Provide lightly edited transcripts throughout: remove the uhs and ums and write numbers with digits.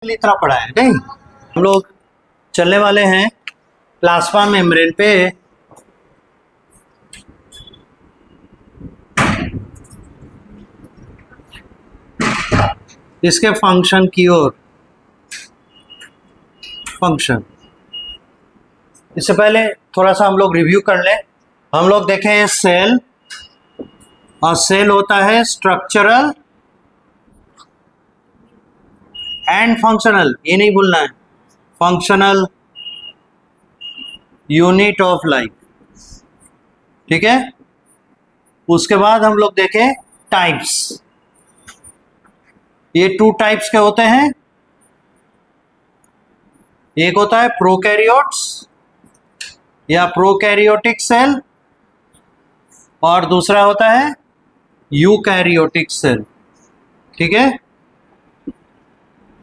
इतना पढ़ा है नहीं। हम लोग चलने वाले हैं प्लाज्मा मेम्ब्रेन पे। इसके फंक्शन की ओर। फंक्शन इससे पहले थोड़ा सा हम लोग रिव्यू कर लें। हम लोग देखें सेल, और सेल होता है स्ट्रक्चरल एंड फंक्शनल, ये नहीं भूलना है, फंक्शनल यूनिट ऑफ लाइफ। ठीक है, उसके बाद हम लोग देखें टाइप्स। ये 2 टाइप्स के होते हैं, एक होता है प्रोकैरियोट्स या प्रोकैरियोटिक सेल, और दूसरा होता है यूकैरियोटिक सेल। ठीक है,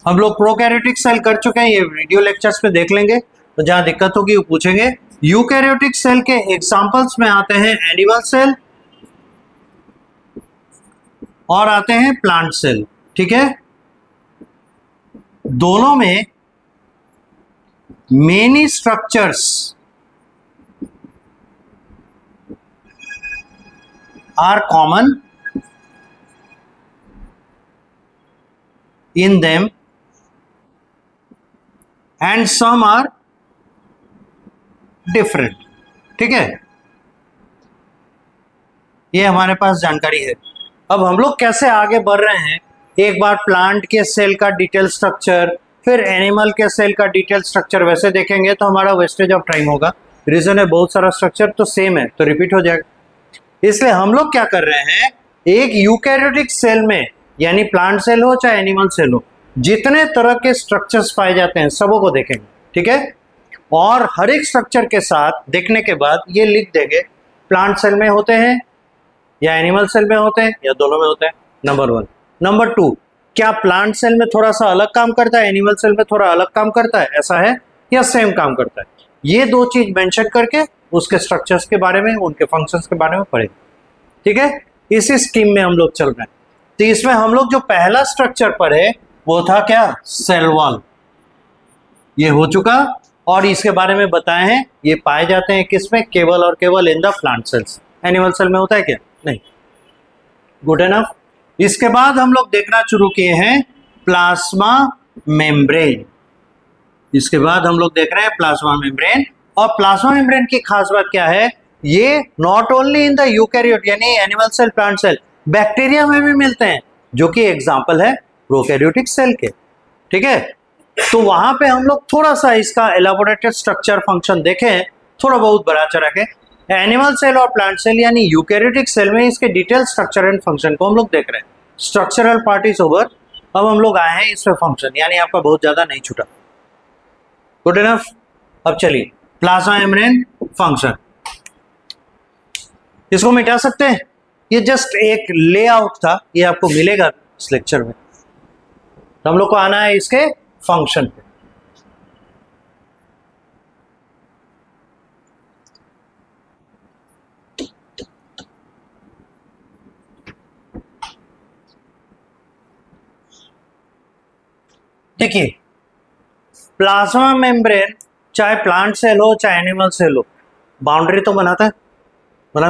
हम लोग प्रोकैरियोटिक सेल कर चुके हैं, ये वीडियो लेक्चर्स में देख लेंगे, तो जहां दिक्कत होगी वो पूछेंगे। यूकैरियोटिक सेल के एग्जांपल्स में आते हैं एनिमल सेल और आते हैं प्लांट सेल। ठीक है, दोनों में many structures are common in them and some are different। ठीक है, ये हमारे पास जानकारी है। अब हम लोग कैसे आगे बढ़ रहे हैं, एक बार प्लांट के सेल का डिटेल स्ट्रक्चर, फिर एनिमल के सेल का डिटेल स्ट्रक्चर वैसे देखेंगे तो हमारा वेस्टेज ऑफ टाइम होगा। रीजन है बहुत सारा स्ट्रक्चर तो सेम है तो रिपीट हो जाएगा। इसलिए हम लोग क्या कर रहे हैं, एक यूकैरियोटिक सेल में, यानी प्लांट सेल हो चाहे एनिमल सेल हो, जितने तरह के स्ट्रक्चर्स पाए जाते हैं सबों को देखेंगे। ठीक है, और हर एक स्ट्रक्चर के साथ देखने के बाद ये लिख देंगे प्लांट सेल में होते हैं या एनिमल सेल में होते हैं या दोनों में होते हैं, नंबर 1। नंबर 2, क्या प्लांट सेल में थोड़ा सा अलग काम करता है, एनिमल सेल में थोड़ा अलग काम करता है, ऐसा है, या सेम काम करता है। ये 2 चीज मेंशन करके उसके स्ट्रक्चर्स के बारे में, उनके फंक्शंस के बारे में पढ़ेंगे। ठीक है, इसी स्कीम में हम लोग चल रहे हैं। तो इसमें हम लोग जो पहला स्ट्रक्चर पढ़े वो था क्या, सेल वॉल, ये हो चुका, और इसके बारे में बताए हैं ये पाए जाते हैं किसमें, केवल और केवल in the plant cells. Animal cell में होता है क्या, नहीं। Good enough. इसके बाद हम लोग देखना शुरू किए हैं प्लाज्मा मेम्ब्रेन। इसके बाद हम लोग देख रहे हैं प्लाज्मा मेम्ब्रेन, और प्लाज्मा मेम्ब्रेन की खास बात क्या है, ये not only in the eukaryote यानी animal cell, plant cell, bacteria में भी मिलते हैं, जो कि एग्जाम्पल है प्रोकैरियोटिक सेल के। ठीक है, तो वहां पे हम लोग थोड़ा सा इसका एलाबोरेटेड स्ट्रक्चर फंक्शन देखें, थोड़ा बहुत बड़ा चढ़ा के। एनिमल सेल और प्लांट सेल यानी यूकैरियोटिक सेल में इसके डिटेल स्ट्रक्चर एंड फंक्शन को हम लोग देख रहे हैं। स्ट्रक्चरल पार्ट इज ओवर, अब हम लोग आए हैं इसमें फंक्शन, यानी आपका बहुत ज्यादा नहीं छूटा। Good enough. अब चलिए प्लाज्मा मेम्ब्रेन फंक्शन, इसको मिटा सकते हैं, ये जस्ट एक लेआउट था, ये आपको मिलेगा इस लेक्चर में। तो हम लोग को आना है इसके फंक्शन पे। देखिए, प्लाज्मा मेम्ब्रेन चाहे प्लांट सेल हो चाहे एनिमल सेल हो, बाउंड्री तो बनाता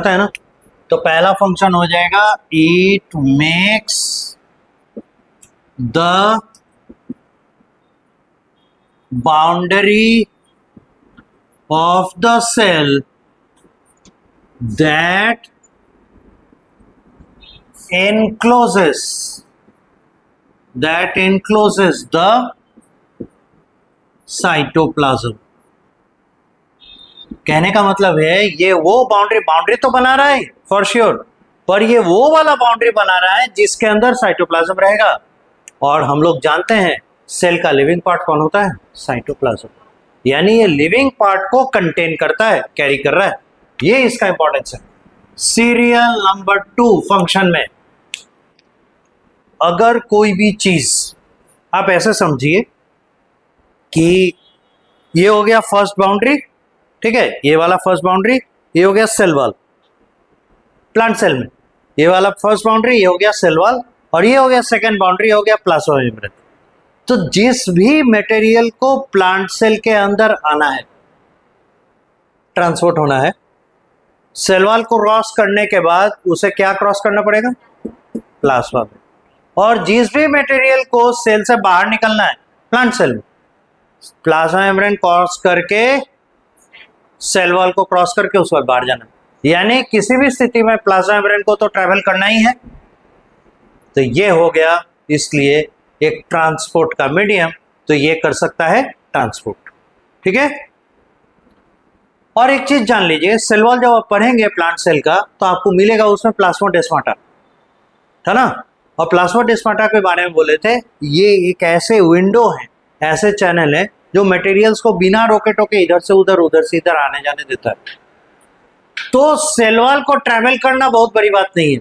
है ना। तो पहला फंक्शन हो जाएगा, it makes the boundary of the cell that encloses the cytoplasm. कहने का मतलब है ये वो बाउंड्री तो बना रहा है फॉर श्योर, पर ये वो वाला बाउंड्री बना रहा है जिसके अंदर साइटोप्लाज्म रहेगा। और हम लोग जानते हैं सेल का लिविंग पार्ट कौन होता है, साइटोप्लाज्म, यानी ये लिविंग पार्ट को कंटेन करता है, कैरी कर रहा है, ये इसका इंपॉर्टेंस है। सीरियल नंबर 2 फंक्शन में अगर कोई भी चीज, आप ऐसे समझिए कि ये हो गया फर्स्ट बाउंड्री, ठीक है, ये वाला फर्स्ट बाउंड्री, ये हो गया सेल वॉल प्लांट सेल में, ये वाला फर्स्ट बाउंड्री, ये हो गया सेल वॉल, और ये हो गया सेकंड बाउंड्री, हो गया प्लाज्मा मेम्ब्रेन। तो जिस भी मटेरियल को प्लांट सेल के अंदर आना है, ट्रांसपोर्ट होना है, सेल वॉल को क्रॉस करने के बाद उसे क्या क्रॉस करना पड़ेगा? प्लाज्मा में। और जिस भी मटेरियल को सेल से बाहर निकलना है प्लांट सेल में, प्लाज्मा मेम्ब्रेन क्रॉस करके सेल वॉल को क्रॉस करके उसके बाद बाहर जाना। यानी किसी भी स्थिति में प्लाज्मा मेम्ब्रेन को तो ट्रेवल करना ही है। तो ये हो गया इसलिए एक ट्रांसपोर्ट का मीडियम, तो ये कर सकता है ट्रांसपोर्ट। ठीक है। और एक चीज जान लीजिए, सेल वॉल जब आप पढ़ेंगे प्लांट सेल का तो आपको मिलेगा उसमें प्लाज्मोडेस्माटा, था ना। और प्लाज्मोडेस्माटा के बारे में बोले थे, ये एक ऐसे विंडो है, ऐसे चैनल है जो मटेरियल्स को बिना रोके टोके इधर से उधर आने जाने देता है। तो सेल वॉल को ट्रैवल करना बहुत बड़ी बात नहीं है,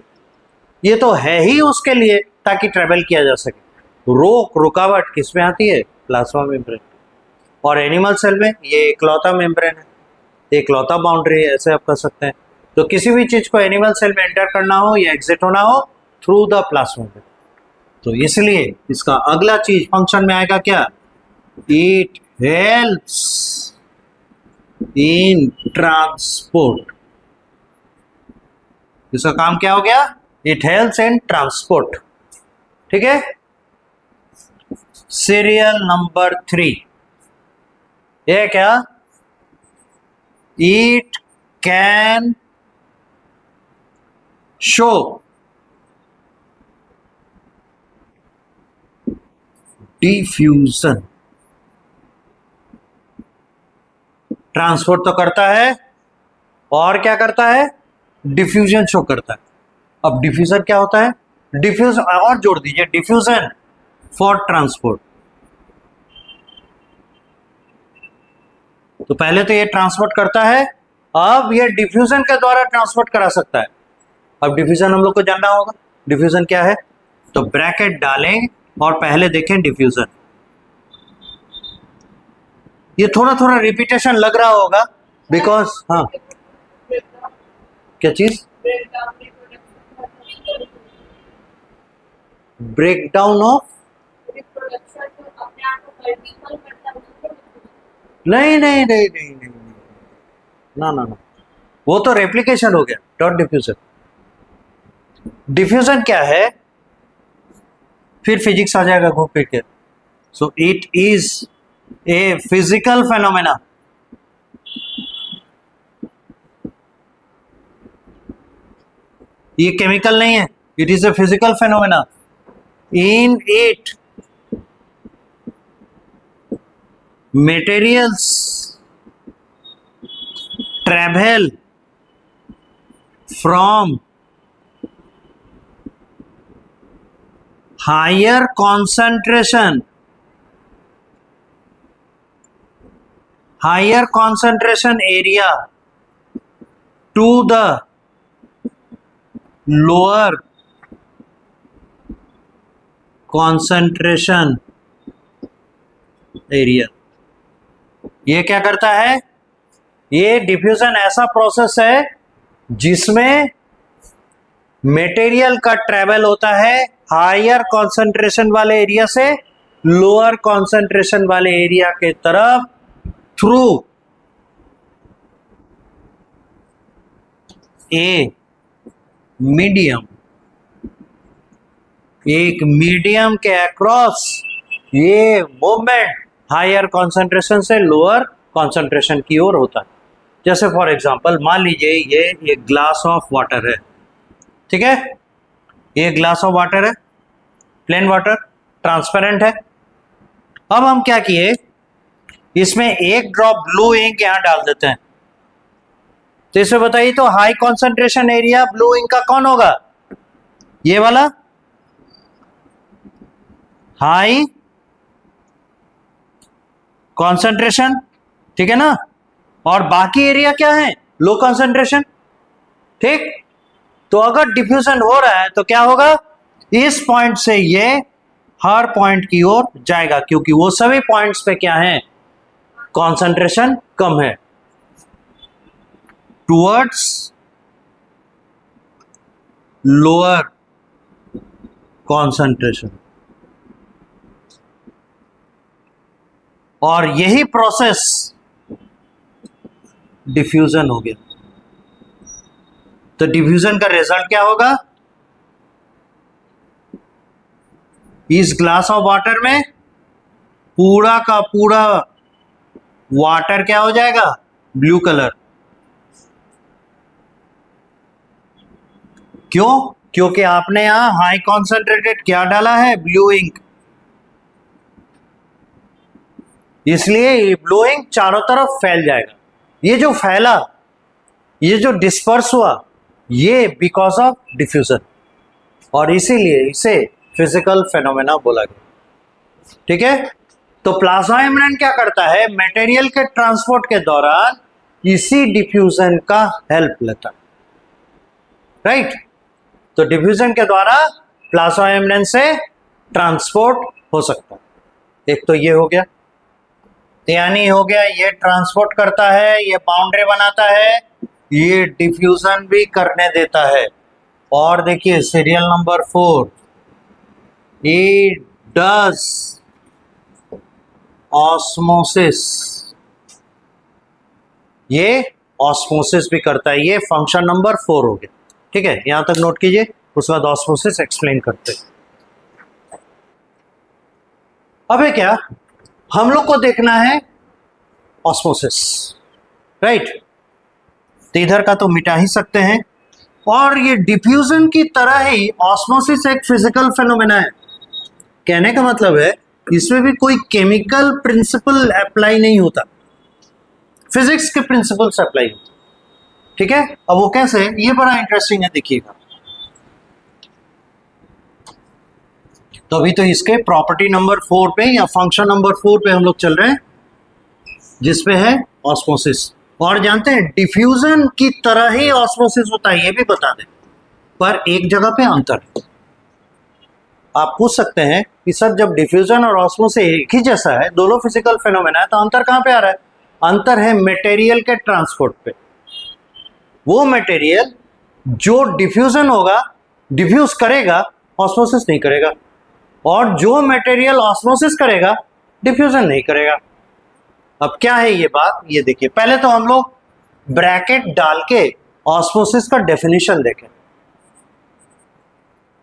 ये तो है ही उसके लिए ताकि ट्रैवल किया जा सके। रुकावट किसमें आती है? Plasma membrane. और एनिमल सेल में ये इकलौता मेम्ब्रेन है, इकलौता बाउंड्री है, ऐसे आप कर सकते हैं। तो किसी भी चीज को एनिमल सेल में एंटर करना हो या एग्जिट होना हो थ्रू द प्लाज्मा मेम्ब्रेन, तो इसलिए इसका अगला चीज फंक्शन में आएगा क्या? It helps in transport. इसका काम क्या हो गया? It helps in transport. ठीक है। सीरियल नंबर 3, ये क्या? It can show diffusion. Transport तो करता है और क्या करता है? डिफ्यूजन शो करता है। अब डिफ्यूजन क्या होता है? डिफ्यूजन और जोड़ दीजिए, डिफ्यूजन फॉर ट्रांसपोर्ट। तो पहले तो ये ट्रांसपोर्ट करता है, अब ये डिफ्यूजन के द्वारा ट्रांसपोर्ट करा सकता है। अब डिफ्यूजन हम लोग को जानना होगा, डिफ्यूजन क्या है। तो ब्रैकेट डालें और पहले देखें डिफ्यूजन। ये थोड़ा थोड़ा रिपीटेशन लग रहा होगा बिकॉज, हाँ क्या चीज? ब्रेकडाउन ऑफ, नहीं नहीं नहीं नहीं नहीं ना ना ना, वो तो रेप्लिकेशन हो गया, डॉट डिफ्यूजन। डिफ्यूजन क्या है? फिर फिजिक्स आ जाएगा घूम फिर के। So it is a physical phenomena. ये केमिकल नहीं है, it is a physical phenomena. In it materials travel from higher concentration area to the lower concentration area। ये क्या करता है? ये डिफ्यूजन ऐसा प्रोसेस है जिसमें मटेरियल का ट्रेवल होता है हायर कंसंट्रेशन वाले एरिया से लोअर कंसंट्रेशन वाले एरिया के तरफ थ्रू ए मीडियम। एक मीडियम के अक्रॉस ये मूवमेंट हायर कंसंट्रेशन से लोअर कंसंट्रेशन की ओर होता है। जैसे फॉर एग्जांपल मान लीजिए ये एक ग्लास ऑफ वाटर है, ठीक है। ये ग्लास ऑफ वाटर है, प्लेन वाटर, ट्रांसपेरेंट है। अब हम क्या किए, इसमें एक ड्रॉप ब्लू इंक यहां डाल देते हैं। तो इसे बताइए, तो high concentration area blue ink का कौन होगा? ये वाला हाई कंसंट्रेशन, ठीक है ना। और बाकी एरिया क्या है? लो कंसंट्रेशन, ठीक। तो अगर डिफ्यूजन हो रहा है तो क्या होगा? इस पॉइंट से ये हर पॉइंट की ओर जाएगा, क्योंकि वो सभी पॉइंट्स पे क्या है? कंसंट्रेशन कम है, टुवर्ड्स लोअर कंसंट्रेशन। और यही प्रोसेस डिफ्यूजन हो गया। तो डिफ्यूजन का रिजल्ट क्या होगा? इस ग्लास ऑफ वाटर में पूरा का पूरा वाटर क्या हो जाएगा? Blue colour. क्यों? क्योंकि आपने यहां हाई कॉन्सेंट्रेटेड क्या डाला है? Blue ink. इसलिए ये ब्लू इंक चारों तरफ फैल जाएगा। ये जो फैला, ये जो डिस्पर्स हुआ, ये बिकॉज ऑफ डिफ्यूजन, और इसीलिए इसे फिजिकल फेनोमेना बोला गया। ठीक है? तो प्लाज्मा मेम्ब्रेन क्या करता है? मटेरियल के ट्रांसपोर्ट के दौरान इसी डिफ्यूजन का हेल्प लेता है। राइट? तो डिफ्यूजन के द्वारा प्लाज्मा मेम्ब्रेन से ट्रांसपोर्ट हो सकता है। एक तो ये हो गया, यानी हो गया ये ट्रांसपोर्ट करता है, ये बाउंड्री बनाता है, ये डिफ्यूजन भी करने देता है। और देखिए serial number 4, it does osmosis. ये ऑस्मोसिस भी करता है। ये फंक्शन नंबर 4 हो गया। ठीक है, यहां तक नोट कीजिए, उसके बाद ऑस्मोसिस एक्सप्लेन करते हैं। अब है क्या, हम लोग को देखना है ऑस्मोसिस। राइट? तो इधर का तो मिटा ही सकते हैं। और ये डिफ्यूजन की तरह ही ऑस्मोसिस एक फिजिकल फेनोमेना है। कहने का मतलब है इसमें भी कोई केमिकल प्रिंसिपल अप्लाई नहीं होता, फिजिक्स के प्रिंसिपल से अप्लाई होता। ठीक है? अब वो कैसे? ये बड़ा इंटरेस्टिंग है, देखिएगा। तो अभी तो इसके प्रॉपर्टी नंबर 4 पे या फंक्शन नंबर 4 पे हम लोग चल रहे हैं, जिसपे है ऑस्मोसिस। और जानते हैं डिफ्यूजन की तरह ही ऑस्मोसिस होता है, ये भी बता दें, पर एक जगह पे अंतर है। आप पूछ सकते हैं कि सर जब डिफ्यूजन और ऑस्मोसिस एक ही जैसा है, दोनों फिजिकल फेनोमेना है, तो अंतर कहाँ पे आ रहा है? अंतर है मटेरियल के ट्रांसपोर्ट पे। वो मटेरियल जो डिफ्यूजन होगा, डिफ्यूज करेगा, ऑस्मोसिस नहीं करेगा, और जो मटेरियल ऑस्मोसिस करेगा, डिफ्यूजन नहीं करेगा। अब क्या है ये बात? ये देखिए, पहले तो हम लोग ब्रैकेट डाल के ऑस्मोसिस का डेफिनेशन देखें।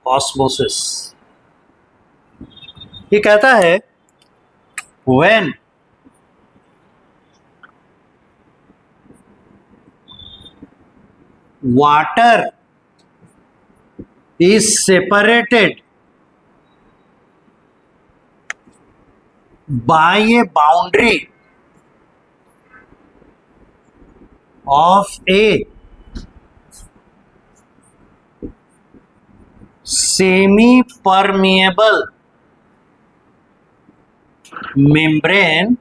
ऑस्मोसिस ये कहता है when water is separated by a boundary of a semi-permeable membrane,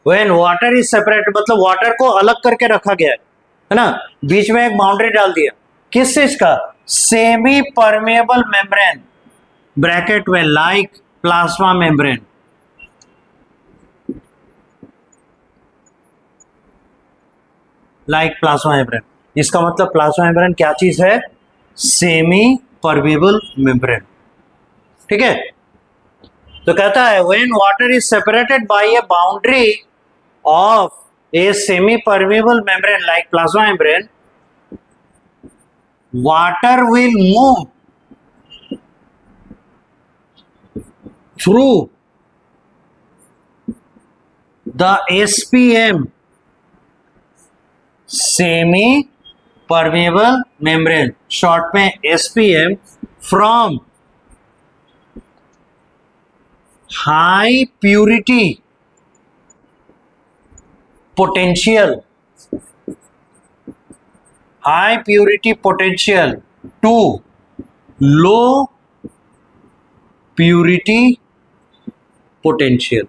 when water is separated, मतलब वाटर को अलग करके रखा गया है ना, बीच में एक बाउंड्री डाल दिया। किस चीज का? सेमी परमेबल मेम्ब्रेन, ब्रैकेट में like plasma membrane. Like plasma membrane, इसका मतलब प्लाज्मा मेम्ब्रेन क्या चीज है? Semi permeable membrane. ठीक है? तो कहता है when water is separated bye a boundary of a semi-permeable membrane like plasma membrane, water will move through the SPM, semi-permeable membrane, short में SPM, from high purity potential, high purity potential to low purity potential।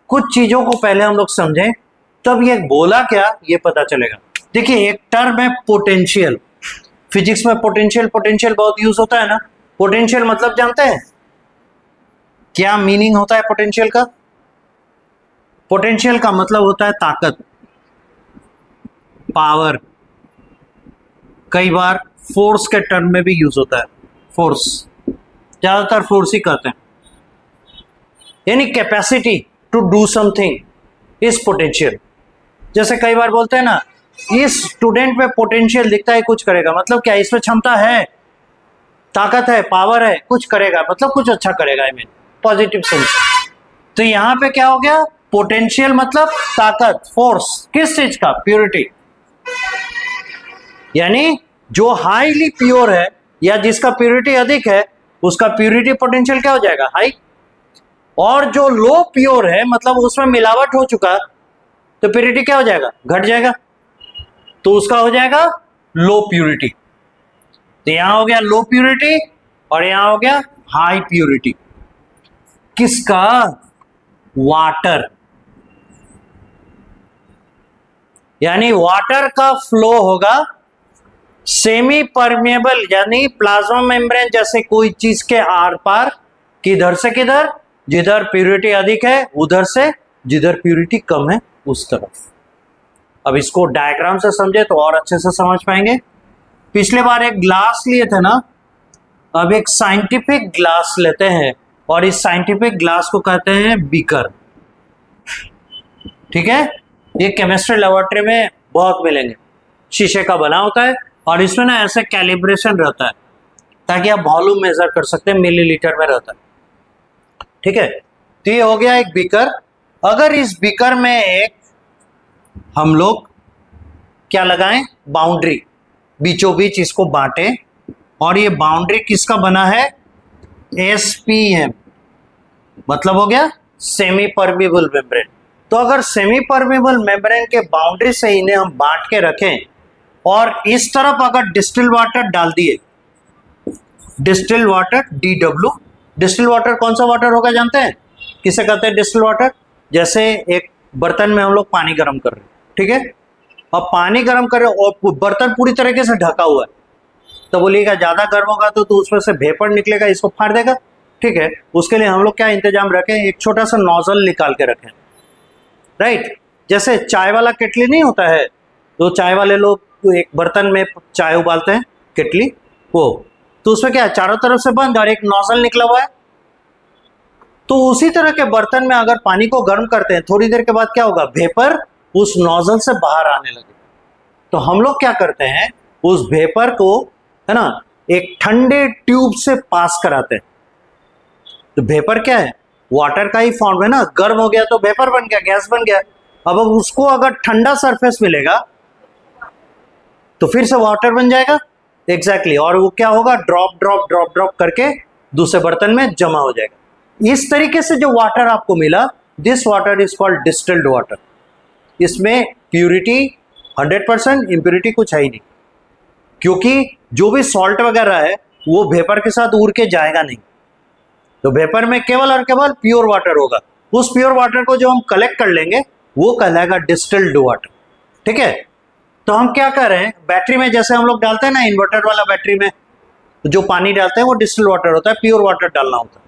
कुछ चीजों को पहले हम लोग समझें, तब ये बोला क्या ये पता चलेगा। देखिए एक टर्म है पोटेंशियल। फिजिक्स में पोटेंशियल पोटेंशियल बहुत यूज होता है ना। पोटेंशियल मतलब जानते हैं क्या मीनिंग होता है पोटेंशियल का? पोटेंशियल का मतलब होता है ताकत, पावर। कई बार फोर्स के टर्म में भी यूज होता है, फोर्स, ज्यादातर फोर्स ही कहते हैं। यानी capacity to do something is potential. जैसे कई बार बोलते हैं ना, इस स्टूडेंट में पोटेंशियल दिखता है, कुछ करेगा, मतलब क्या, इसमें क्षमता है, ताकत है, पावर है, कुछ करेगा, मतलब कुछ अच्छा करेगा, आई मीन पॉजिटिव सेंस। तो यहां पे क्या हो गया, पोटेंशियल मतलब ताकत, फोर्स, किस चीज का, प्योरिटी। यानी जो हाईली प्योर है या जिसका प्योरिटी अधिक है उसका प्योरिटी पोटेंशियल क्या हो जाएगा, हाई। और जो लो प्योर है मतलब उसमें मिलावट हो चुका तो प्योरिटी क्या हो जाएगा, घट जाएगा, तो उसका हो जाएगा लो प्योरिटी। तो यहां हो गया लो प्योरिटी और यहां हो गया हाई प्योरिटी। किसका, वाटर। यानी वाटर का फ्लो होगा सेमी परमेबल, यानी प्लाज्मा मेम्ब्रेन जैसे कोई चीज के आर पार, किधर से किधर, जिधर प्योरिटी अधिक है उधर से, जिधर प्योरिटी कम है उस तरफ। अब इसको डायग्राम से समझे तो और अच्छे से समझ पाएंगे। पिछले बार एक ग्लास लिए थे ना, अब एक साइंटिफिक ग्लास लेते हैं और इस साइंटिफिक ग्लास को कहते हैं बीकर। ठीक है, ये केमिस्ट्री लेबोरेटरी में बहुत मिलेंगे, शीशे का बना होता है और इसमें ना ऐसे कैलिब्रेशन रहता है ताकि आप वॉल्यूम मेजर कर सकते हैं, मिलीलीटर में रहता है। ठीक है, तो ये हो गया एक बीकर। अगर इस बीकर में एक हम लोग क्या लगाएं, बाउंड्री, बीचों बीच इसको बांटें, और ये बाउंड्री किसका बना है, एसपीएम, मतलब हो गया सेमी परमेबल मेम्ब्रेन। तो अगर सेमी परमेबल मेम्ब्रेन के बाउंड्री से इन्हें हम बांट के रखें और इस तरफ अगर डिस्टिल वाटर डाल दिए, distil water, DW, distil water कौन सा वाटर होगा जानते हैं, किसे कहते हैं डिस्टिल वाटर। जैसे एक बर्तन में हम लोग पानी गर्म कर रहे हैं, ठीक है, अब पानी गर्म कर रहे हैं और बर्तन पूरी तरीके से ढका हुआ है, तो बोलिएगा ज्यादा गर्म होगा तो उसमें से वेपर निकलेगा, इसको फाड़ देगा। ठीक है, उसके लिए हम लोग क्या इंतजाम रखें, एक छोटा सा नोजल निकाल के रखें, राइट। जैसे चाय वाला केटली नहीं होता है, तो चाय वाले लोग एक बर्तन में चाय उबालते हैं, केटली, वो तो उसमें क्या है, चारों तरफ से बंद और एक नोजल निकला हुआ है। तो उसी तरह के बर्तन में अगर पानी को गर्म करते हैं, थोड़ी देर के बाद क्या होगा, वेपर उस नोजल से बाहर आने लगे। तो हम लोग क्या करते हैं, उस वेपर को, है ना, एक ठंडे ट्यूब से पास कराते हैं। तो वेपर क्या है, वाटर का ही फॉर्म है ना, गर्म हो गया तो वेपर बन गया, गैस बन गया। अब उसको अगर ठंडा सरफेस मिलेगा तो फिर से वाटर बन जाएगा, एग्जैक्टली, और वो क्या होगा, ड्रॉप ड्रॉप ड्रॉप ड्रॉप करके दूसरे बर्तन में जमा हो जाएगा। इस तरीके से जो वाटर आपको मिला, this water is called distilled water. इसमें प्यूरिटी 100%, इम्प्यूरिटी कुछ है ही नहीं, क्योंकि जो भी सॉल्ट वगैरह है वो वेपर के साथ उड़ के जाएगा नहीं। तो वेपर में केवल और केवल प्योर वाटर होगा। उस प्योर वाटर को जो हम कलेक्ट कर लेंगे वो कहलाएगा डिस्टिल्ड वाटर। ठीक है, तो हम क्या कर रहे हैं, बैटरी में जैसे हम लोग डालते हैं ना, इन्वर्टर वाला बैटरी में जो पानी डालते हैं वो डिस्टिल्ड वाटर होता है, प्योर वाटर डालना होता है।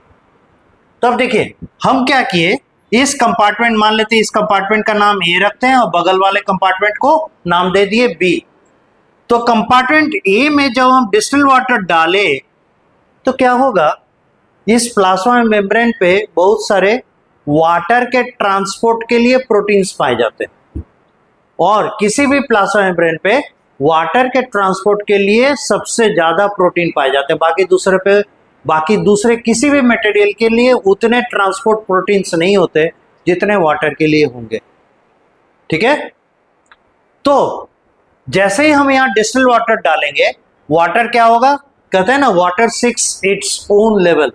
तो अब देखिए हम क्या किए, इस कंपार्टमेंट, मान लेते हैं इस कंपार्टमेंट का नाम ए रखते हैं और बगल वाले कंपार्टमेंट को नाम दे दिए बी। तो कंपार्टमेंट ए में जब हम डिस्टिल्ड वाटर डाले तो क्या होगा, इस प्लाज्मा मेम्ब्रेन पे बहुत सारे वाटर के ट्रांसपोर्ट के लिए प्रोटीन्स पाए जाते हैं, और किसी भी प्लाज्मा मेम्ब्रेन पे वाटर के ट्रांसपोर्ट के लिए सबसे ज्यादा प्रोटीन पाए जाते हैं। बाकी दूसरे किसी भी मटेरियल के लिए उतने ट्रांसपोर्ट प्रोटीन्स नहीं होते जितने वाटर के लिए होंगे। ठीक है, तो जैसे ही हम यहाँ डिस्टिल्ड वाटर डालेंगे, वाटर क्या होगा, कहते हैं ना, water seeks its own level,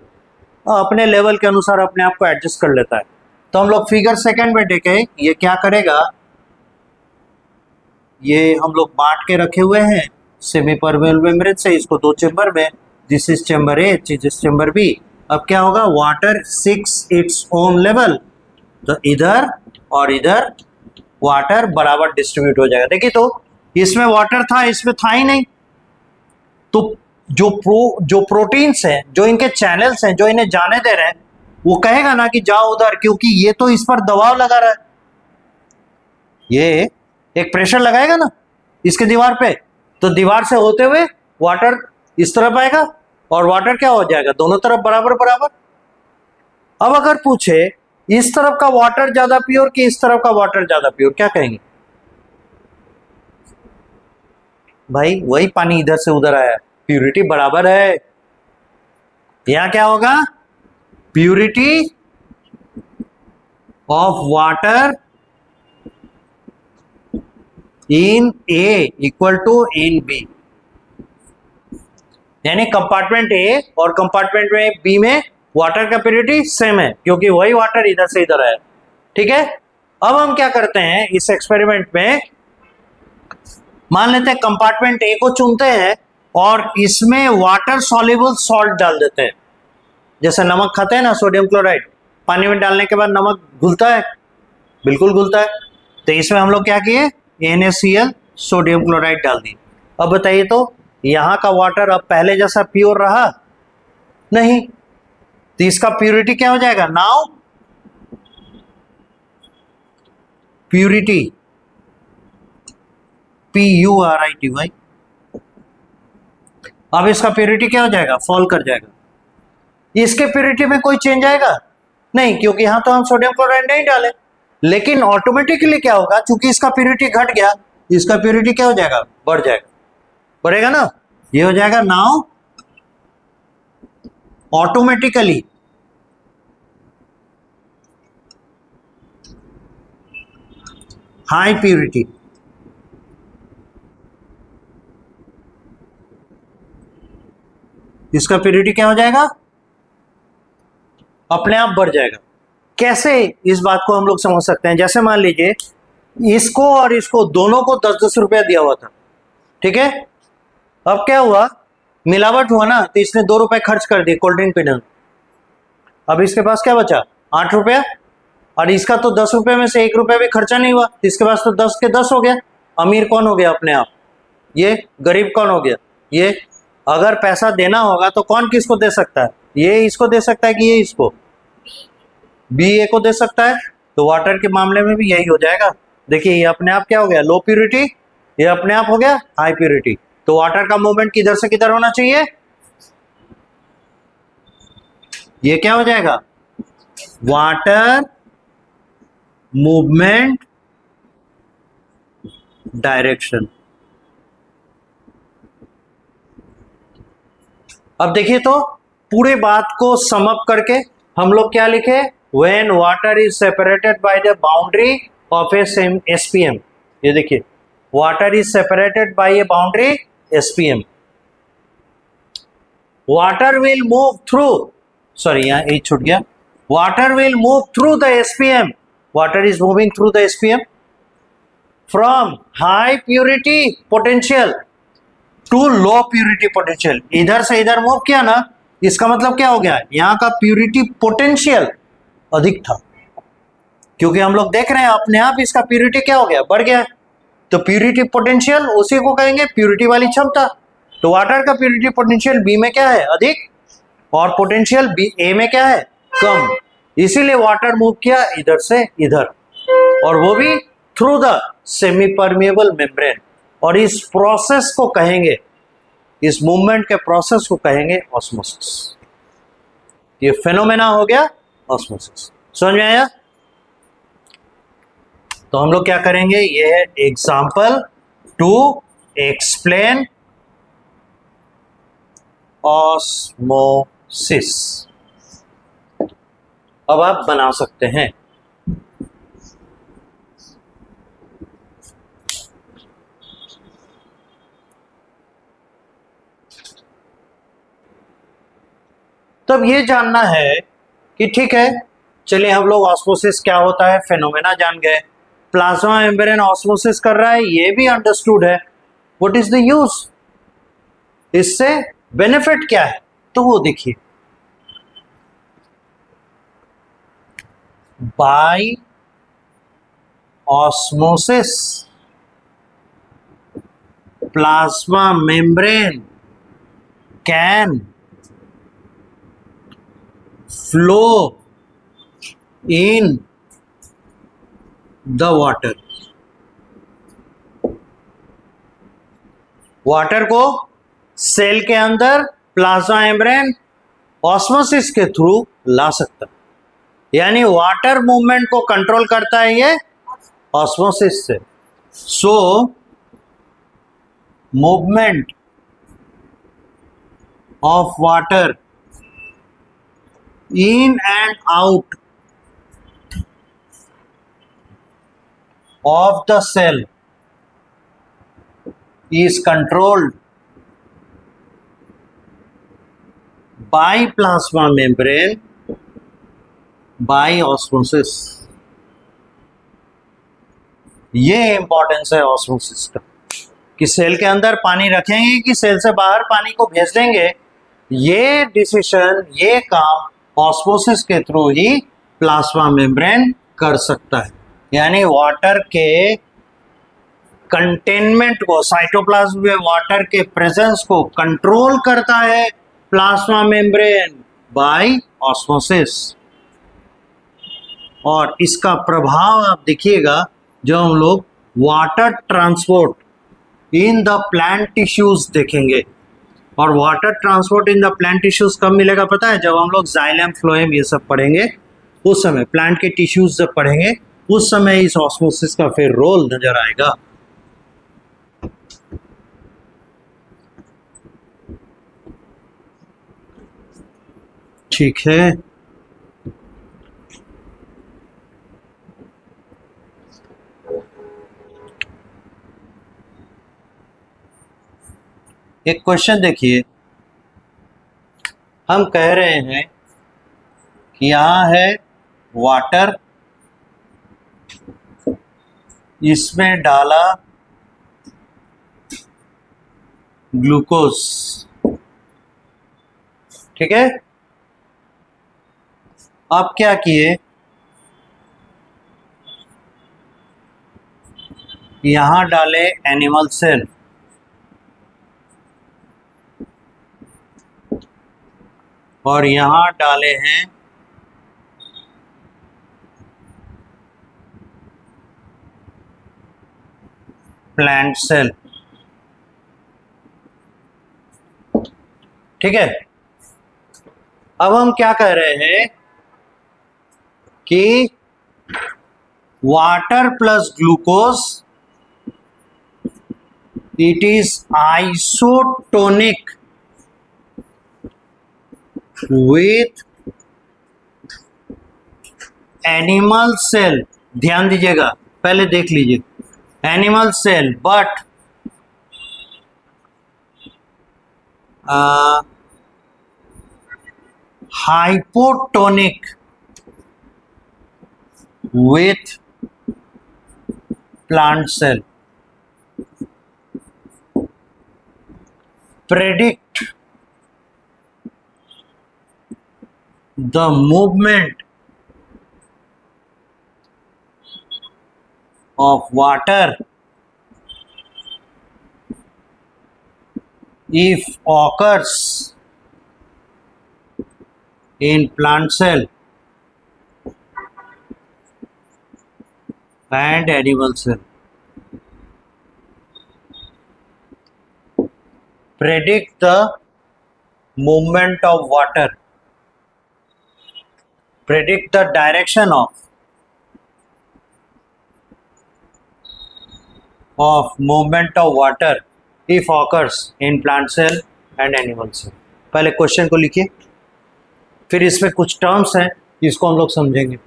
अपने लेवल के अनुसार अपने आप को एडजस्ट कर लेता है। तो हम लोग फिगर सेकंड में देखें, ये क्या करेगा, ये हम लोग बांट के रखे हुए हैं सेमी परमेबल मेम्ब्रेन से, इसको दो चेंबर में, this is chamber A, this is chamber B. अब क्या होगा, water seeks its own level, तो इधर और इधर वाटर बराबर डिस्ट्रीब्यूट हो जाएगा। देखिए तो इसमें वाटर था, इसमें था ही नहीं, तो जो प्रोटीन्स हैं, जो इनके चैनल्स हैं, जो इन्हें जाने दे रहे हैं, वो कहेगा ना कि जाओ उधर, क्योंकि ये तो इस पर दबाव लगा रहा है, ये एक प्रेशर लगाएगा ना इसके दीवार पे, तो दीवार से होते हुए वाटर इस तरफ आएगा और वाटर क्या हो जाएगा, दोनों तरफ बराबर बराबर। अब अगर पूछे इस तरफ का वाटर ज्यादा प्योर कि इस तरफ का वाटर ज्यादा प्योर, क्या कहेंगे भाई? वही पानी इधर से उधर आया, प्यूरिटी बराबर है। यहां क्या होगा, purity of water in A equal to in B, यानी कंपार्टमेंट ए और कंपार्टमेंट में बी में वाटर का प्यूरिटी सेम है, क्योंकि वही वाटर इधर से इधर आया। ठीक है, अब हम क्या करते हैं इस एक्सपेरिमेंट में, मान लेते हैं कंपार्टमेंट ए को चुनते हैं और इसमें वाटर सॉल्युबल सॉल्ट डाल देते हैं। जैसे नमक खाते हैं ना, सोडियम क्लोराइड, पानी में डालने के बाद नमक घुलता है, बिल्कुल घुलता है। तो इसमें हम लोग क्या किए, NaCl सोडियम क्लोराइड डाल दी। अब बताइए तो यहां का वाटर अब पहले जैसा प्योर रहा नहीं, तो इसका प्यूरिटी क्या हो जाएगा, नाउ प्यूरिटी PURITY, अब इसका प्यूरिटी क्या हो जाएगा, फॉल कर जाएगा। इसके प्यूरिटी में कोई चेंज आएगा नहीं, क्योंकि यहां तो हम सोडियम क्लोराइड नहीं डाले। लेकिन ऑटोमेटिकली क्या होगा, चूंकि इसका प्यूरिटी घट गया, इसका प्यूरिटी क्या हो जाएगा, बढ़ जाएगा, बढ़ेगा ना, ये हो जाएगा नाउ ऑटोमेटिकली हाई प्यूरिटी। इसका प्यूरिटी क्या हो जाएगा, अपने आप बढ़ जाएगा। कैसे इस बात को हम लोग समझ सकते हैं, जैसे मान लीजिए इसको और इसको दोनों को 10-10 रुपया दिया हुआ था, ठीक है। अब क्या हुआ, मिलावट हुआ ना, तो इसने 2 रुपए खर्च कर दिए कोल्ड ड्रिंक पीने में। अब इसके पास क्या बचा, 8 रुपया, और इसका तो 10 रुपए में से 1 रुपया भी खर्चा नहीं हुआ, तो इसके पास तो 10 के 10 हो गया। अमीर कौन हो गया अपने आप, ये। गरीब कौन हो गया, ये। अगर पैसा देना होगा तो कौन किसको दे सकता है, ये इसको दे सकता है कि ये इसको, बी ए को दे सकता है। तो वाटर के मामले में भी यही हो जाएगा। देखिए ये अपने आप क्या हो गया, लो प्यूरिटी, ये अपने आप हो गया हाई प्यूरिटी। तो वाटर का मूवमेंट किधर से किधर होना चाहिए, ये क्या हो जाएगा, वाटर मूवमेंट डायरेक्शन। अब देखिए तो पूरे बात को सम अप करके हम लोग क्या लिखे, when water is separated by the boundary of a SPM। ये देखिए, water is separated by a boundary SPM, water will move through, sorry यहाँ ए छूट गया, water will move through the SPM, water is moving through the SPM from high purity potential to low purity potential. इधर से इधर move किया ना, इसका मतलब क्या हो गया, यहां का प्यूरिटी पोटेंशियल अधिक था, क्योंकि हम लोग देख रहे हैं अपने आप इसका प्यूरिटी क्या हो गया, बढ़ गया। तो प्यूरिटी पोटेंशियल उसी को कहेंगे प्यूरिटी वाली क्षमता। तो वाटर का प्यूरिटी पोटेंशियल बी में क्या है, अधिक, और पोटेंशियल बी ए में क्या है, कम। इसीलिए वाटर मूव किया इधर से इधर, और वो भी through the semi permeable membrane. और इस प्रोसेस को कहेंगे, इस मूवमेंट के प्रोसेस को कहेंगे ऑस्मोसिस। ये फेनोमेना हो गया ऑस्मोसिस, समझ में आया। तो हम लोग क्या करेंगे, ये है एग्जाम्पल टू एक्सप्लेन ऑस्मोसिस। अब आप बना सकते हैं। तब ये जानना है कि ठीक है, चलिए हम लोग ऑस्मोसिस क्या होता है, फेनोमेना जान गए, प्लाज्मा मेम्ब्रेन ऑस्मोसिस कर रहा है, ये भी अंडरस्टूड है। व्हाट इज द यूज, इससे बेनिफिट क्या है, तो वो देखिए, by osmosis plasma membrane can flow in the water. Water को सेल के अंदर प्लाज्मा मेम्ब्रेन ऑस्मोसिस के थ्रू ला सकता है। यानी वाटर मूवमेंट को कंट्रोल करता है ये ऑस्मोसिस से। So movement of water in and out of the cell is controlled by plasma membrane by osmosis। ये इंपॉर्टेंस है ऑस्मोसिस का कि सेल के अंदर पानी रखेंगे कि सेल से बाहर पानी को भेज देंगे, ये डिसीजन, ये काम ऑस्मोसिस के थ्रू ही प्लाज्मा मेम्ब्रेन कर सकता है। यानी वाटर के कंटेनमेंट को, साइटोप्लाज्म में वाटर के प्रेजेंस को कंट्रोल करता है प्लाज्मा मेम्ब्रेन बाय ऑस्मोसिस। और इसका प्रभाव आप देखिएगा जब हम लोग water transport in the plant tissues देखेंगे। और water transport in the plant tissues कब मिलेगा पता है? जब हम लोग जाइलम फ्लोएम ये सब पढ़ेंगे, उस समय प्लांट के टिश्यूज जब पढ़ेंगे उस समय इस ऑस्मोसिस का फिर रोल नजर आएगा। ठीक है, एक क्वेश्चन देखिए, हम कह रहे हैं कि यहाँ है वाटर, इसमें डाला ग्लूकोज, ठीक है। अब क्या किए, यहाँ डाले एनिमल सेल, और यहाँ डाले हैं प्लांट सेल, ठीक है। अब हम क्या कह रहे हैं कि water plus glucose it is isotonic with animal cell. ध्यान दीजिएगा, पहले देख लीजिए, animal cell but hypotonic with plant cell। Predict the movement of water if occurs in plant cell and animal cell। Predict the movement of water, predict the direction of movement of water if occurs in plant cell and animal cell। पहले question को लिखिए, फिर इसमें कुछ terms हैं इसको हम लोग समझेंगे।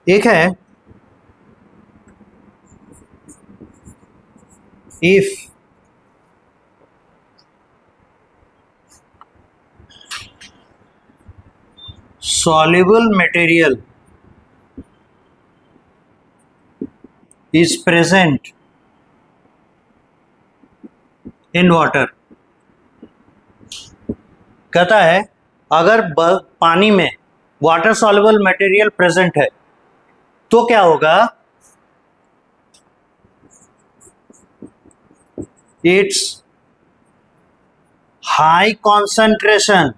एक है if soluble material is present in water। कहता है अगर पानी में वाटर सॉल्युबल मटेरियल प्रेजेंट है तो क्या होगा, it's high concentration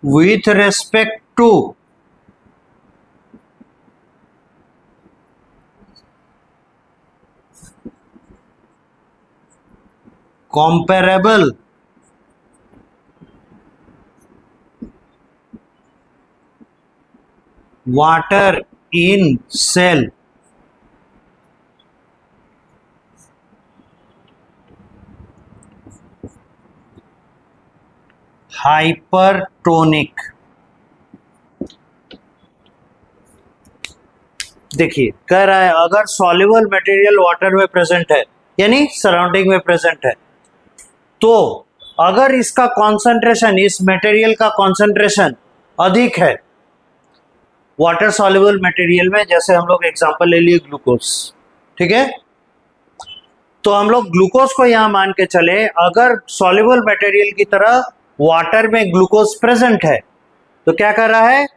with respect to comparable water in cell hypertonic. देखिए कह रहा है अगर सॉल्युबल मटेरियल वाटर में प्रेजेंट है यानी सराउंडिंग में प्रेजेंट है, तो अगर इसका कॉन्सेंट्रेशन, इस मटेरियल का कॉन्सेंट्रेशन अधिक है वाटर सॉल्युबल मटेरियल में, जैसे हम लोग एग्जांपल ले लिए ग्लूकोज, ठीक है, तो हम लोग ग्लूकोज को यहां मान के चले, अगर सॉल्युबल मटेरियल की तरह वाटर में ग्लूकोज प्रेजेंट है तो क्या कर रहा है,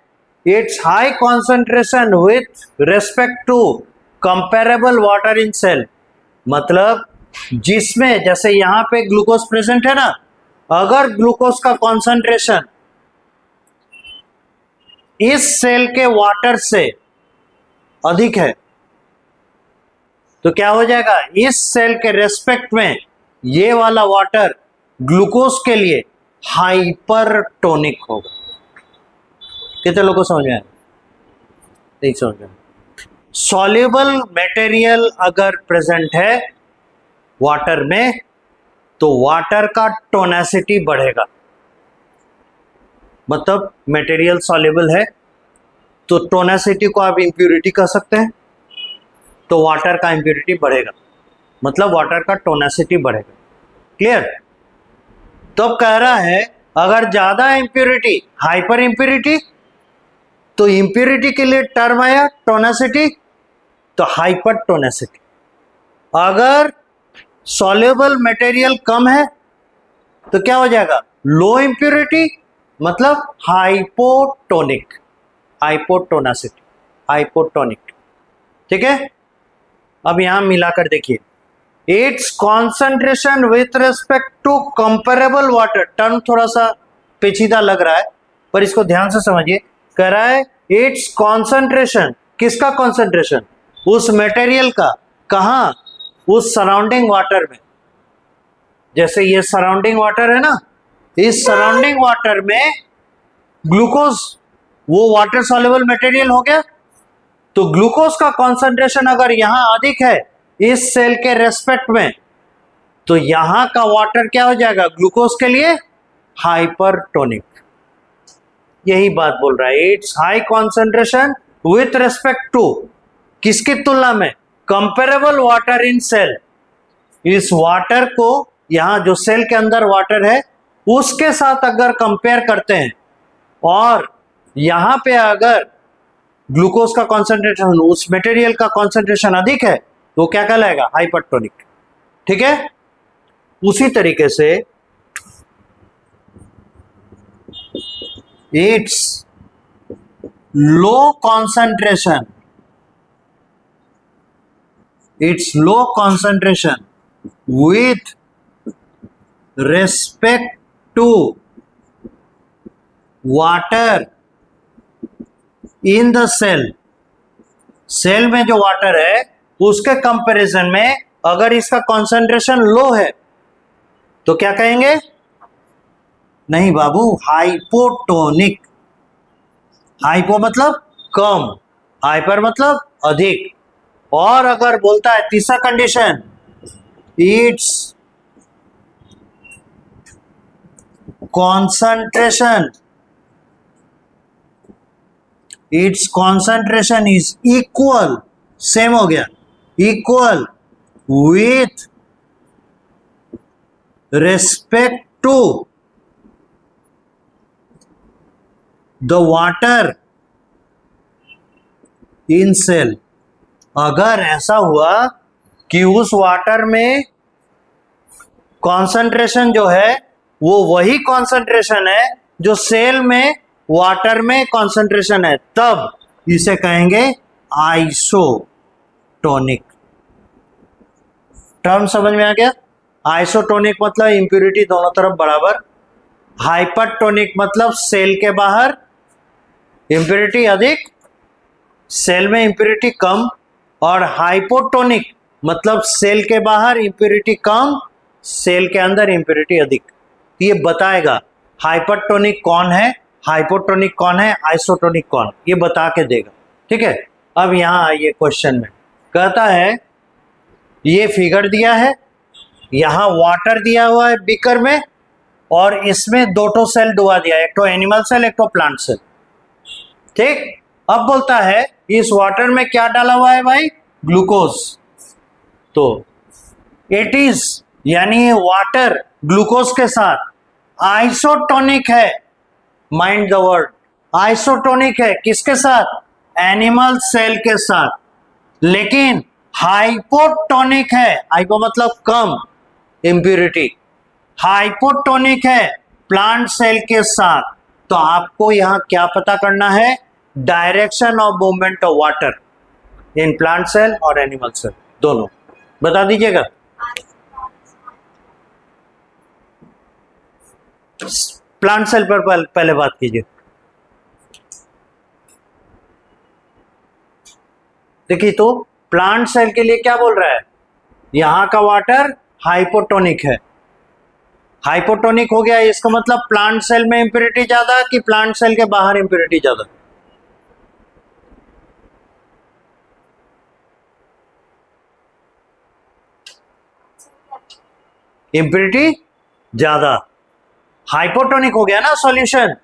it's high concentration with respect to comparable water in cell, मतलब जिसमें जैसे यहां पे ग्लूकोज प्रेजेंट है ना, अगर ग्लूकोज का कॉन्सेंट्रेशन इस सेल के वाटर से अधिक है तो क्या हो जाएगा, इस सेल के रेस्पेक्ट में ये वाला वाटर ग्लूकोज के लिए हाइपरटोनिक होगा। कितने लोगों को समझ में आया? नहीं समझ में? सॉल्युबल मटेरियल अगर प्रेजेंट है वाटर में तो वाटर का टोनेसिटी बढ़ेगा, मतलब मटेरियल सॉल्युबल है तो टोनेसिटी को आप इंप्यूरिटी कह सकते हैं, तो वाटर का इंप्यूरिटी बढ़ेगा, मतलब वाटर का टोनेसिटी बढ़ेगा। क्लियर? तो अब कह रहा है अगर ज्यादा इंप्यूरिटी, हाइपर इंप्यूरिटी, तो इंप्यूरिटी के लिए टर्म आया टोनेसिटी, तो हाइपर टोनेसिटी। अगर सॉल्युबल मटेरियल कम है तो क्या हो जाएगा, लो इंप्यूरिटी, मतलब हाइपोटोनिक, हाइपोटोनेसिटी, हाइपोटोनिक। ठीक है, अब यहां मिलाकर देखिए, it's concentration with respect to comparable water, term थोड़ा सा पेचीदा लग रहा है पर इसको ध्यान से समझिए। कह रहा है इट्स कॉन्सेंट्रेशन, किसका कॉन्सेंट्रेशन, उस मटेरियल का, कहां, उस सराउंडिंग वाटर में। जैसे ये सराउंडिंग वाटर है ना, इस सराउंडिंग वाटर में ग्लूकोज वो वाटर सॉल्युबल मटेरियल हो गया, तो ग्लूकोज का कॉन्सेंट्रेशन अगर यहां अधिक है इस सेल के रेस्पेक्ट में, तो यहां का वाटर क्या हो जाएगा, ग्लूकोज के लिए हाइपरटोनिक। यही बात बोल रहा है, it's high concentration with respect to, किसकी तुलना में, कंपेरेबल वाटर इन सेल। इस वाटर को यहां जो सेल के अंदर वाटर है उसके साथ अगर कंपेयर करते हैं और यहां पे अगर ग्लूकोज का कॉन्सेंट्रेशन, उस मटेरियल का कॉन्सेंट्रेशन अधिक है तो क्या कहलाएगा, हाइपरटोनिक। ठीक है, उसी तरीके से it's low concentration, it's low concentration with respect to water in the cell, cell में जो वाटर है उसके कंपैरिजन में अगर इसका कॉन्सेंट्रेशन लो है तो क्या कहेंगे, नहीं बाबू, हाइपोटोनिक। हाइपो मतलब कम, हाइपर मतलब अधिक, और अगर बोलता है तीसरा condition, it's concentration, it's concentration is equal, same हो गया, equal with respect to the water in cell. अगर ऐसा हुआ कि उस वाटर में कॉन्सेंट्रेशन जो है वो वही कॉन्सेंट्रेशन है जो सेल में वाटर में कॉन्सेंट्रेशन है, तब इसे कहेंगे आइसोटोनिक। टर्म समझ में आ गया? आइसोटोनिक मतलब इंप्यूरिटी दोनों तरफ बराबर, हाइपरटोनिक मतलब सेल के बाहर इम्प्योरिटी अधिक, सेल में इम्प्योरिटी कम, और हाइपोटोनिक मतलब सेल के बाहर इम्प्योरिटी कम, सेल के अंदर इम्प्योरिटी अधिक। ये बताएगा हाइपरटोनिक कौन है, हाइपोटोनिक कौन है, आइसोटोनिक कौन, ये बता के देगा। ठीक है, अब यहां आइए क्वेश्चन में। कहता है ये फिगर दिया है, यहां वाटर दिया हुआ है बीकर में, और इसमें दो ठो सेल डुबा दिया है, एक तो एनिमल सेल एक तो प्लांट सेल। ठीक, अब बोलता है इस वाटर में क्या डाला हुआ है भाई, ग्लूकोज। तो इट इज यानी वाटर ग्लूकोज के साथ आइसोटोनिक है, माइंड द वर्ड, आइसोटोनिक है किसके साथ, एनिमल सेल के साथ, लेकिन हाइपोटोनिक है, हाइपो मतलब कम इम्प्योरिटी, हाइपोटोनिक है प्लांट सेल के साथ। तो आपको यहां क्या पता करना है, direction of movement of water in plant cell और एनिमल सेल, दोनों बता दीजिएगा। प्लांट सेल पर पहले बात कीजिए। देखिए तो प्लांट सेल के लिए क्या बोल रहा है, यहां का वाटर हाइपोटोनिक है, हाइपोटोनिक हो गया, इसका मतलब प्लांट सेल में इंप्योरिटी ज्यादा कि प्लांट सेल के बाहर इंप्योरिटी ज्यादा, इंप्योरिटी ज्यादा। हाइपोटोनिक हो गया ना सॉल्यूशन,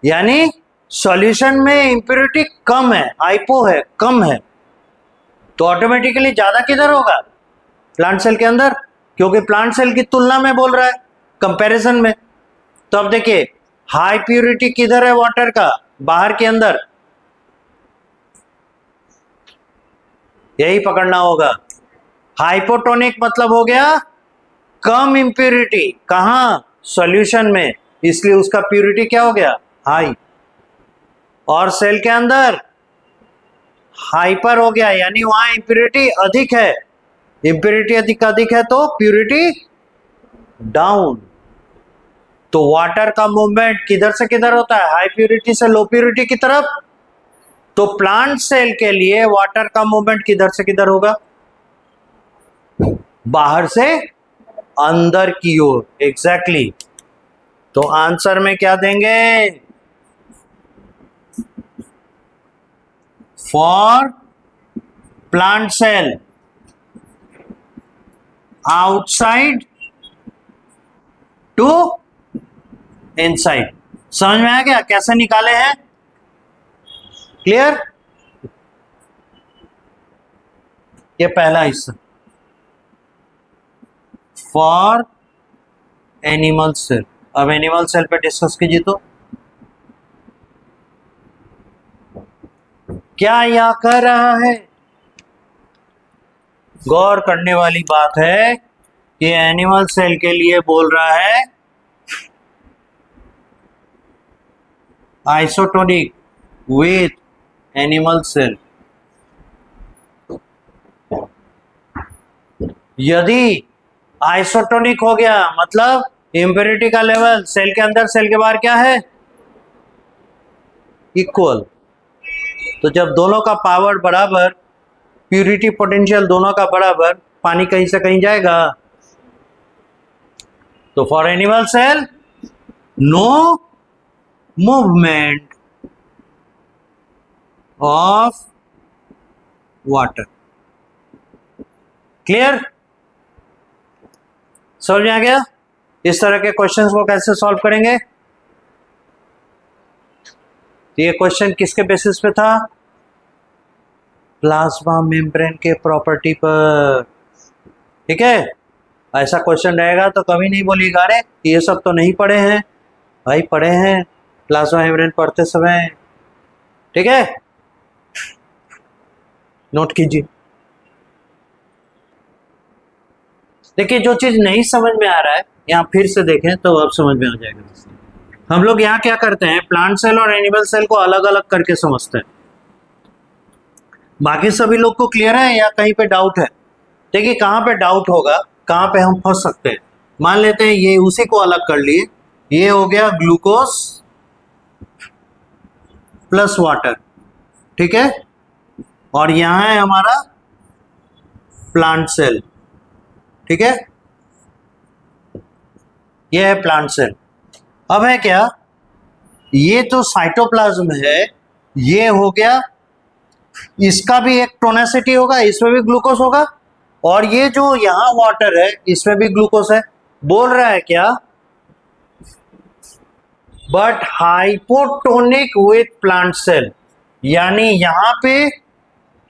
यानी सॉल्यूशन में इंप्योरिटी कम है, हाइपो है कम है, तो ऑटोमेटिकली ज्यादा किधर होगा, प्लांट सेल के अंदर, क्योंकि प्लांट सेल की तुलना में बोल रहा है, कंपैरिजन में। तो अब देखिए हाई प्योरिटी किधर है वाटर का, बाहर के अंदर, यही पकड़ना होगा। हाइपोटोनिक मतलब हो गया कम इंप्योरिटी, कहां, सॉल्यूशन में, इसलिए उसका प्योरिटी क्या हो गया, हाई, और सेल के अंदर हाइपर हो गया, यानी वहां इंप्योरिटी अधिक है, इंप्योरिटी अधिक है तो प्योरिटी डाउन। तो वाटर का मूवमेंट किधर से किधर होता है, हाई प्योरिटी से लो प्योरिटी की तरफ। तो प्लांट सेल के लिए वाटर का मूवमेंट किधर से किधर होगा, बाहर से अंदर की ओर, एग्जैक्टली। तो आंसर में क्या देंगे, for plant cell outside to inside. समझ में आ गया कैसे निकाले हैं, क्लियर। ये पहला हिस्सा फॉर एनिमल सेल। अब एनिमल सेल पे डिस्कस कीजिए। तो क्या यह कह रहा है, गौर करने वाली बात है कि एनिमल सेल के लिए बोल रहा है आइसोटोनिक विथ एनिमल सेल। यदि आइसोटोनिक हो गया मतलब इंप्योरिटी का लेवल सेल के अंदर सेल के बाहर क्या है, इक्वल। तो जब दोनों का पावर बराबर, प्यूरिटी पोटेंशियल दोनों का बराबर, पानी कहीं से कहीं जाएगा। तो for animal cell no movement of water, clear, समझ में आ गया। इस तरह के क्वेश्चंस को कैसे सॉल्व करेंगे, ये क्वेश्चन किसके बेसिस पे था, प्लाज्मा मेम्ब्रेन के प्रॉपर्टी पर, ठीक है। ऐसा क्वेश्चन रहेगा तो कभी नहीं बोलिएगा अरे ये सब तो नहीं पढ़े हैं, भाई पढ़े हैं प्लाज्मा मेम्ब्रेन पढ़ते समय, ठीक है, नोट कीजिए। देखिए जो चीज नहीं समझ में आ रहा है यहाँ फिर से देखें तो अब समझ में आ जाएगा। हम लोग यहाँ क्या करते हैं, प्लांट सेल और एनिमल सेल को अलग अलग करके समझते हैं। बाकी सभी लोग को क्लियर है या कहीं पे डाउट है? देखिए कहाँ पे डाउट होगा, कहाँ पे हम फंस सकते हैं। मान लेते हैं ये उसी को अलग कर लिए, ये हो गया ग्लूकोज प्लस वाटर, ठीक है। और यहां है हमारा प्लांट सेल, ठीक है। ये है प्लांट सेल। अब है क्या, ये तो साइटोप्लाज्म है, ये हो गया, इसका भी एक टोनेसिटी होगा, इसमें भी ग्लूकोज होगा, और ये जो यहां वाटर है इसमें भी ग्लूकोज है। बोल रहा है क्या, but hypotonic with plant cell, यानी यहां पे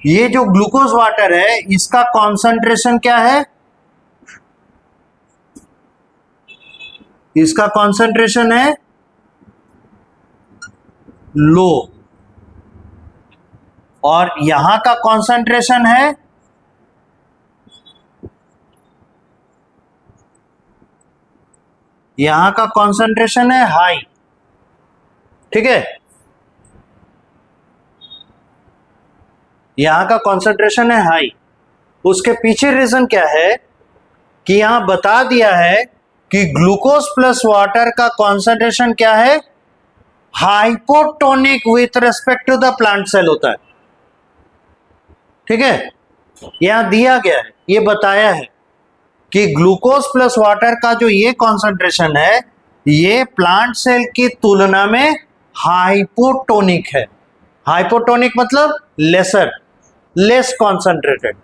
ये जो ग्लूकोज वाटर है इसका कॉन्सेंट्रेशन क्या है, इसका कॉन्सेंट्रेशन है लो, और यहां का कॉन्सेंट्रेशन है हाई, ठीक है। यहां का कॉन्सेंट्रेशन है हाई। उसके पीछे रीजन क्या है कि यहां बता दिया है कि ग्लूकोज प्लस वाटर का कॉन्सेंट्रेशन क्या है, hypotonic with respect to the plant cell होता है, ठीक है। यहां दिया गया है, ये बताया है कि ग्लूकोज प्लस वाटर का जो ये कॉन्सेंट्रेशन है ये प्लांट सेल की तुलना में हाइपोटोनिक है। हाइपोटोनिक मतलब लेस कॉन्सेंट्रेटेड।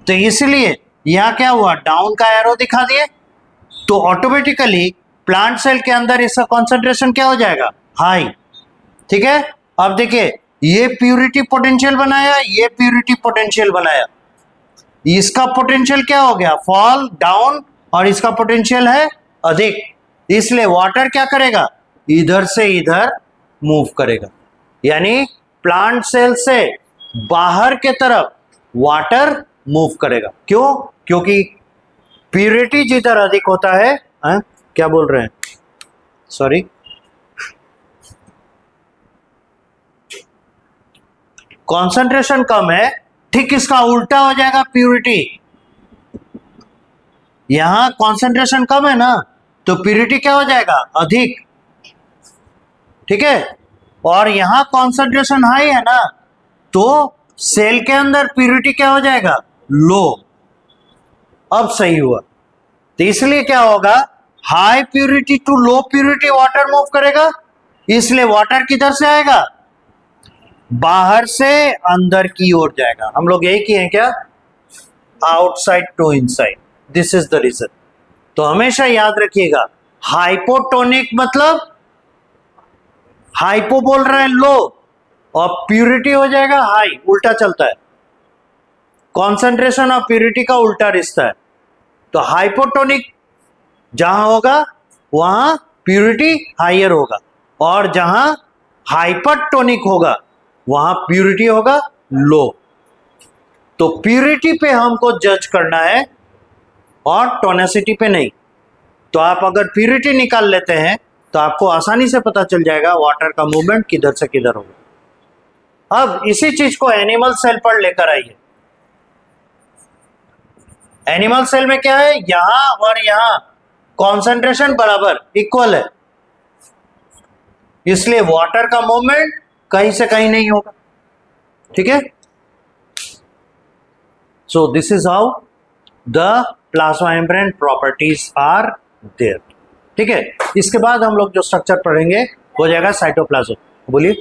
तो इसलिए यहां क्या हुआ, डाउन का एरो दिखा दिए, तो ऑटोमेटिकली प्लांट सेल के अंदर इसका कॉन्सेंट्रेशन क्या हो जाएगा, हाई, ठीक है। अब देखिए, ये प्यूरिटी पोटेंशियल बनाया, ये प्यूरिटी पोटेंशियल बनाया, इसका पोटेंशियल क्या हो गया, फॉल डाउन, और इसका पोटेंशियल है अधिक, इसलिए वाटर क्या करेगा, इधर से इधर मूव करेगा, यानी प्लांट सेल से बाहर के तरफ वाटर मूव करेगा। क्यों, क्योंकि प्यूरिटी जिधर अधिक होता है, क्या बोल रहे हैं, सॉरी, कॉन्सेंट्रेशन कम है, ठीक इसका उल्टा हो जाएगा प्यूरिटी। यहां कॉन्सेंट्रेशन कम है ना, तो प्यूरिटी क्या हो जाएगा, अधिक, ठीक है। और यहां कॉन्सेंट्रेशन हाई है ना, तो सेल के अंदर प्यूरिटी क्या हो जाएगा, लो। अब सही हुआ। तो इसलिए क्या होगा, high purity to low purity water move करेगा, इसलिए वाटर किधर से आएगा, बाहर से अंदर की ओर जाएगा। हम लोग यही किए हैं क्या, outside to inside, this is the reason. तो हमेशा याद रखिएगा, हाइपोटोनिक मतलब हाइपो बोल रहा है लो, और प्यूरिटी हो जाएगा हाई, उल्टा चलता है, कॉन्सेंट्रेशन और प्यूरिटी का उल्टा रिश्ता है। तो हाइपोटोनिक जहां होगा वहां प्यूरिटी हाइयर होगा, और जहां हाइपरटोनिक होगा वहां प्यूरिटी होगा लो। तो प्यूरिटी पे हमको जज करना है और टोनेसिटी पे नहीं। तो आप अगर प्यूरिटी निकाल लेते हैं तो आपको आसानी से पता चल जाएगा वाटर का मूवमेंट किधर से किधर होगा। अब इसी चीज को एनिमल सेल पर लेकर आइए। एनिमल सेल में क्या है, यहां और यहां कॉन्सेंट्रेशन बराबर इक्वल है, इसलिए वाटर का मूवमेंट कहीं से कहीं नहीं होगा, ठीक है। So this is how the plasma membrane properties are there, ठीक है। इसके बाद हम लोग जो स्ट्रक्चर पढ़ेंगे हो जाएगा साइटोप्लाज्म। बोलिए।